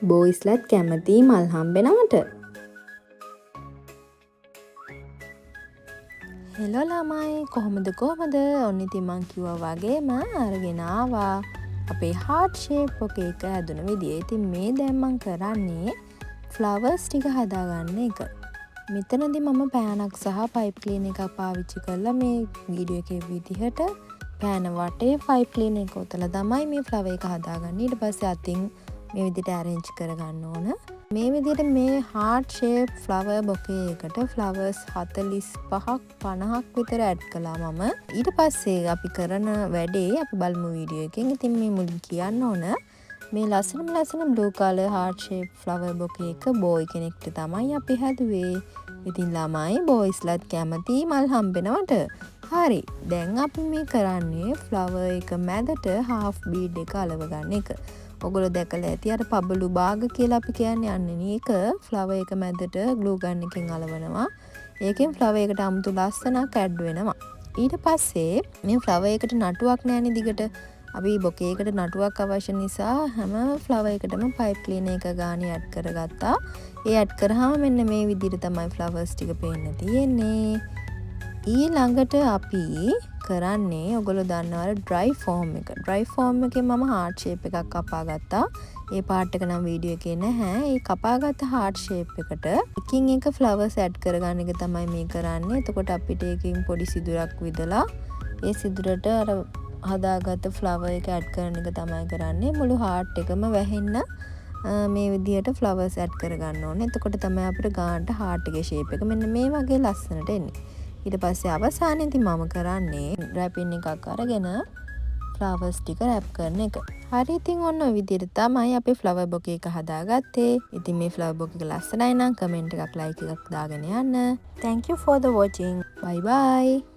බෝයිස්ලත් කැමති මල් හම්බෙනවට. හෙලෝ ළමයි කොහොමද ඔන්න ඉතින් මං කිව්වා වගේම අරගෙන ආවා අපේ heart shape එක හැදුන විදිය. ඉතින් මේ දැන් මං කරන්නේ flowers ටික හදාගන්න එක. මෙතනදී මම පෑනක් සහ pipe cleaner එකක් පාවිච්චි කරලා මේ වීඩියෝ එකේ විදිහට පෑන වටේ pipe cleaner එක ඔතලා තමයි මේ flower එක හදාගන්නේ. ඊට පස්සේ අතින් මේ විදිහට arrange කරගන්න ඕන. මේ විදිහට මේ heart shape flower bouquet එකට flowers 45ක් 50ක් විතර add කළා මම. ඊට පස්සේ අපි කරන වැඩේ අපි බලමු වීඩියෝ එකෙන්. ඉතින් මේ මුලින් කියන්න ඕන මේ ලස්සන blue color heart shape flower bouquet එක boy කෙනෙක්ට තමයි අපි හැදුවේ. ඉතින් ළමයි boysලත් කැමති මල් හම්බෙනවට. හරි. දැන් අපි මේ කරන්නේ flower එක මැදට half bead එක අලව ගන්න එක. ඔගොල්ලෝ දැකලා ඇති අර පබළු භාග කියලා අපි කියන්නේ අන්නේ ඒක flower එක මැදට glue gun එකෙන් අලවනවා. ඒකෙන් flower එකට අමුතු ලස්සනක් ඇඩ් වෙනවා. ඊට පස්සේ මේ flower එකට නටුවක් නැණි දිගට අපි බොකේ එකට නටුවක් අවශ්‍ය නිසා හැම flower එකටම pipe cleaner එක ගානේ ඇඩ් කරගත්තා. ඒ ඇඩ් කරාම මෙන්න මේ විදිහට තමයි flowers ටික පේන්න තියෙන්නේ. ඊළඟට අපි කරන්නේ ඔයගොල්ලෝ දන්නවද dry form එක. dry form එකෙන් මම heart shape එකක් කපා ගත්තා. ඒ part එක නම් වීඩියෝ එකේ නැහැ. ඒ කපාගත්ත heart shape එකට එකින් එක flowers add කරගන්න එක තමයි මේ කරන්නේ. එතකොට අපිට ඒකෙන් පොඩි සිදුරක් විදලා ඒ සිදුරට අර හදාගත්ත flower එක add කරන එක තමයි කරන්නේ. මුළු heart එකම වැහෙන්න මේ විදිහට flowers add කරගන්න ඕනේ. එතකොට තමයි අපිට ගානට heart එකේ shape එක මෙන්න මේ වගේ ලස්සනට එන්නේ. ඊට පස්සේ අවසානයේදී මම කරන්නේ රැපින් එකක් අරගෙන flowers ටික රැප් කරන එක. හරි ඉතින් ඔන්න ඔය විදිහට තමයි අපි flower bouquet එක හදාගත්තේ. ඉතින් මේ flower bouquet එක ලස්සනයි නම් කමෙන්ට් එකක් like එකක් දාගෙන යන්න. Thank you for the watching. Bye bye.